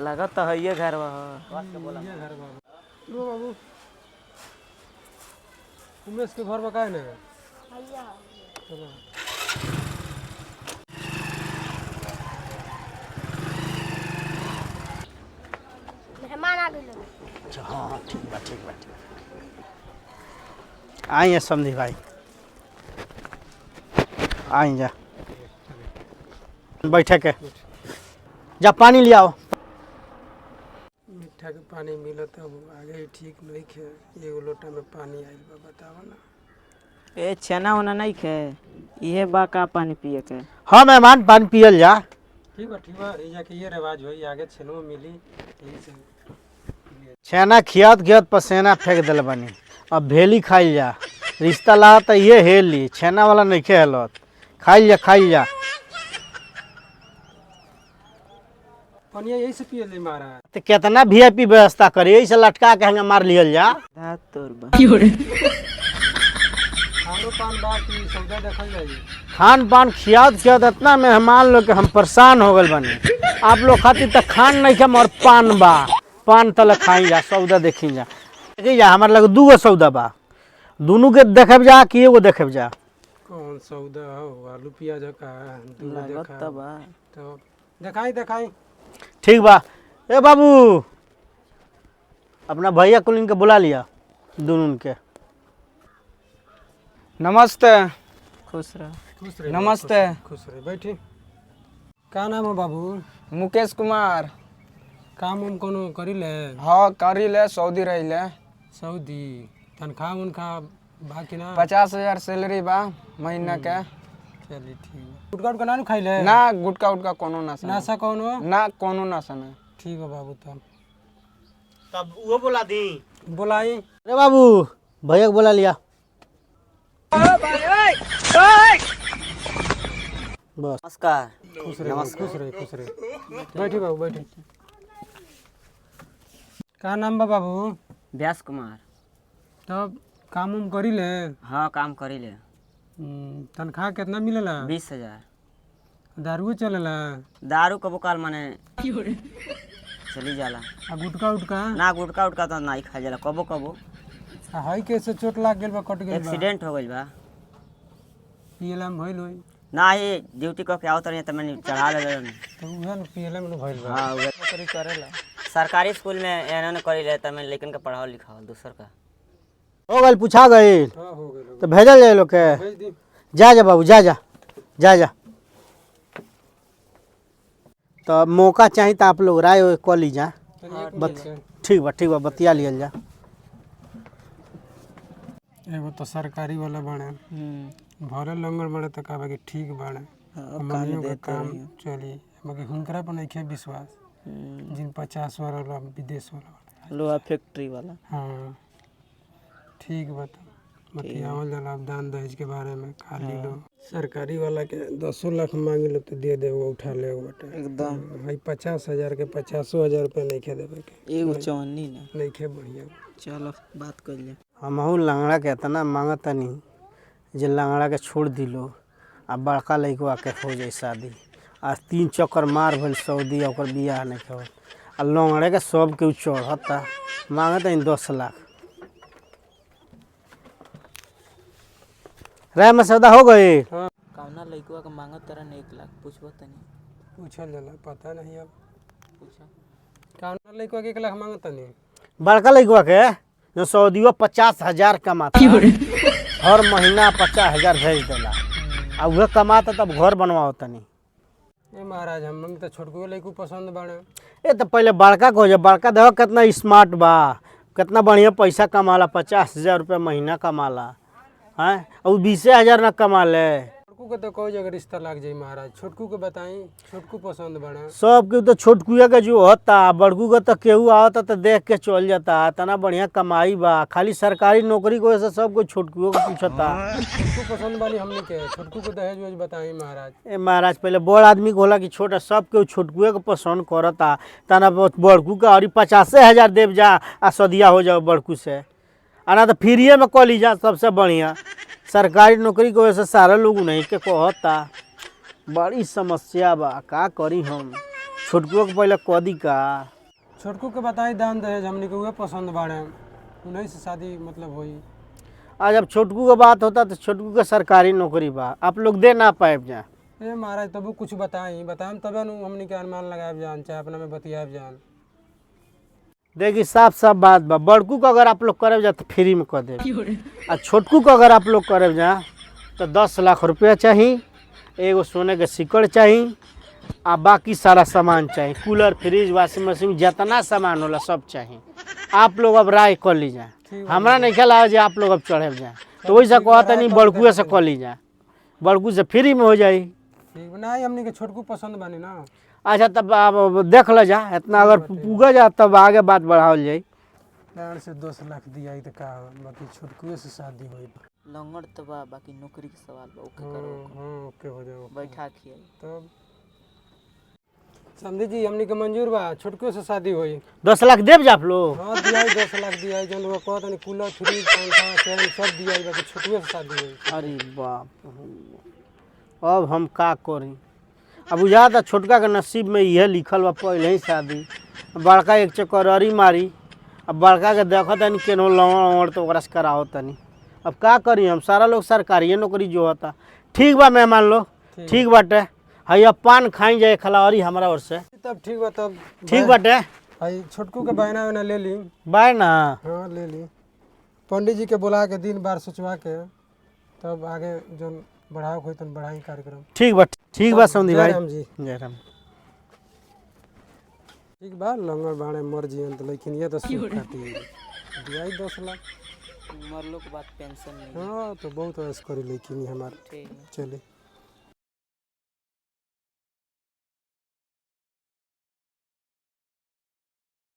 लागत तो है ये घर बा ये घर बा लो बाबू उमेश के घर बा काहे ना चलो मेहमान आ गए। अच्छा हाँ ठीक बा आइए समझी भाई आई जा बैठे के जा पानी ले आओ। मीठा के पानी मिलत अब आगे ठीक नहीं खे एगो लोटा में पानी आइल बा बतावा ना। ए छेना होना नहीं खे इहे बा का पानी पिए के। हाँ मेहमान पानी पियल जा। ठीक बा एजा के ये रिवाज होई आगे छेनो मिली यही से छेना खियात खियात पसेना फेंक दिल बनी अब भेली खाइल जा रिश्ता ला तो ये हेली छेना वाला नहीं खेलत खाइल जा पनिया यही से पिए ले मारा तो कितना वीआईपी व्यवस्था करी यही से लटका के हंगा मार लियल जा। धा तोर बा खानो पान बात की सौदा देखल जाई खान पान खियात खियात इतना मेहमान लोग के हम परेशान हो गए बने आप लोग खातिर तो खान नहीं खम और पान बा पान तले खाई जा सौदा देखी जा देखी जा हमारे लगे 2 सौदा बा दोनों के देखे जा कि एगो देखे जा। कौन सौदा हो आलू प्याज का लागत तो बा तो देखाई ठीक बा ए बाबू अपना भैया कुल के बुला लिया दोनों के। नमस्ते खुश रह खुश रहे नमस्ते खुश रहे बैठी का नाम है बाबू मुकेश कुमार। काम उम कोनो करी ले हाँ करी ले सऊदी रही ले सऊदी तनख्वाह उनखा बाकी ना 50,000 सैलरी बा महीना के। चली ठीक गुटका उटका ना खाई ले ना गुटका उटका कोनो ना सना नासा कौन हो ना कोनो ना सना। ठीक है बाबू तब वो बुला दी बुलाई अरे बाबू भैया को बुला लिया बस। नमस्कार खुश रहे बैठी बाबू बैठी का नाम बा बाबू व्यास कुमार। तब काम उम करी ले हाँ काम करी ले तनख्वाह कितना मिलेला 20,000 दारू चलेला दारू कबो काल माने चली जाला आ गुटका उटका ना गुटका उटका तो नहीं खा जाला कबो कबो आ हई कैसे चोट लाग गेल बा कट गेल बा एक्सीडेंट हो गइल बा पीएलएम भइल होई ना ही ड्यूटी क के आवत रही त मैंने चढ़ा ले तो उहे न पीएलएम न भइल बा हां नौकरी करेला सरकारी स्कूल में एना न करी ले त मैं लेकिन के पढ़ाओ लिखाओ दूसर का हो गए पूछा गए हां हो गेल तो भेजल जाए लोग के भेज दी जा बाबू जा तो मौका चाहिए तो आप लोग राय कॉल लीजा ठीक बा बतिया लियल जा। एगो तो सरकारी वाला बने भरे लंगर बने तो कहबे कि ठीक बने हमनियों के काम चली मगर हुनकरा पर नहीं विश्वास जिन 50 वाला विदेश वाला लोहा फैक्ट्री वाला। हाँ ठीक बता बतियावल जाला दान दहेज के बारे में खाली लो सरकारी वाला के 10 लाख मांगे लो तो दे दे वो उठा ले बटे एकदम भाई 50,000 के 50,000 रुपये नहीं खे देवे के एगो चौनी ना नहीं खे बढ़िया चलो बात कर ले। हमहू लंगड़ा के इतना मांगतनी जे लंगड़ा के छोड़ दिलो आ बड़का लड़का के हो जाए शादी आज 3 चक्कर मार भइल सऊदी ओकर बियाह नहीं हो आ लंगड़े के सब के चढ़ता मांगत 10 लाख राय में सौदा हो गए। कौना लइकवा के मांगत तरह 1 लाख पूछबो तनी पूछल जाला पता नहीं अब पूछा कौन लड़का के 1 लाख मांगत नहीं बड़का लड़का के जो सऊदीवा 50,000 कमाता हर महीना 50,000 भेज देला आ उहे कमाता तब घर बनवाओ तनी। ए महाराज हम तो छोटको लड़को पसंद बाड़े ए तो पहले बड़का को बड़का देखो कितना स्मार्ट बा कितना बढ़िया पैसा कमाला 50,000 रुपये महीना कमाला हैं और 20,000 न कमा ले। छोटकू के तो कोई जगह रिश्ता लग जाई महाराज छोटकू के बताई छोटकू पसंद बाड़े सब के तो छोटकुआ के जो होता बड़कू का तो केहू आवता तो देख के चल जाता इतना बढ़िया कमाई बा खाली सरकारी नौकरी को वजह से सब कोई छोटकुओ को पूछता। छोटकू पसंद वाली हमने के छोटकू को दहेज वहेज बताई महाराज ए महाराज पहले बड़ आदमी को होला कि छोटा सब के छोटकुए के पसंद करता तना बड़कू के और 50,000 देव जा आ सदिया हो जाओ बड़कू से आना तो फ्रीए में कॉल जा सबसे बढ़िया सरकारी नौकरी की वजह से सारे लोग नहीं के कहता बड़ी समस्या बा का करी हम छोटकुओ के पहले कदी का छोटकू के बताई दान दहेज हमने के उहे पसंद बाड़े, उन्हीं से शादी मतलब होई। आज अब छोटकू का बात होता तो छोटकू के सरकारी नौकरी बा, आप लोग दे ना पाए जा। ए महाराज तबु कुछ बताई तबे नु हमने के अनुमान लगाए जान, चाहे अपना में बतियाए जान। देखिए साफ साफ बात बा, बड़कू को अगर आप लोग करे जा तो फ्री में कर दे, और छोटकू को अगर आप लोग करे जा तो 10 लाख रुपया चाहिए, एगो सोने के सिकड़ चाहिए, आ बाकी सारा सामान चाहिए, कूलर फ्रिज वाशिंग मशीन जितना सामान होला सब चाहिए। आप लोग अब राय कर लीजिए, हमरा नहीं ख्याल आवे आप लोग अब चढ़े जाए, तो वैसे कहते नहीं बड़कुए से कर लीजिए, बड़कू से फ्री में हो जाए। ठीक नहीं हमने के छोटकू पसंद बानी ना। अच्छा तब आप देख ल जा, इतना अगर पुगा जा तब आगे बात बढ़ावल जाए। डांड से 10 लाख दिया तो का बाकी छोटकुए से शादी होई। लंगड़ तो बा, बाकी नौकरी के सवाल बा, ओके करो हां ओके हो जाओ बैठा खिया। तब समझी जी हमने के मंजूर बा, छोटकुए से शादी होई। 10 लाख देव जा आप लोग। हां दिया 10 लाख दिया, जन वो कहत नहीं कूलर फ्रिज पंखा फैन सब दिया, बाकी छोटकुए से शादी होई। अरे बाप, अब हम का करी। अब बुझाता छोटका के नसीब में यह लिखल बा पहले ही शादी, बड़का एक चक्कर अरी मारी, अब बड़का के देखो तनी केनो लवड़ तो ओकरा से कराओ तनी। अब का करी हम, सारा लोग सरकारी नौकरी जो होता। ठीक बा मेहमान लोग, ठीक बाटे, हई अब पान खाई जाए खलावरी हमारा ओर से। तब ठीक बा, तब ठीक बाटे, भाई छोटकू के बहना वहना ले ली। बाय ना। हाँ ले ली, पंडित जी के बुला के दिन बार सोचवा के तब आगे जो बढ़ाओ कोई तो बढ़ाई कार्यक्रम। ठीक बा समझी भाई। जय राम जी। जय राम। ठीक बा, लंगर बाणे मर जियन तो लेकिन ये तो सुख खाती दिया 10 लाख। मरलो के बाद पेंशन नहीं। हाँ तो बहुत ऐश करी लेकिन हमार ठीक है। चले।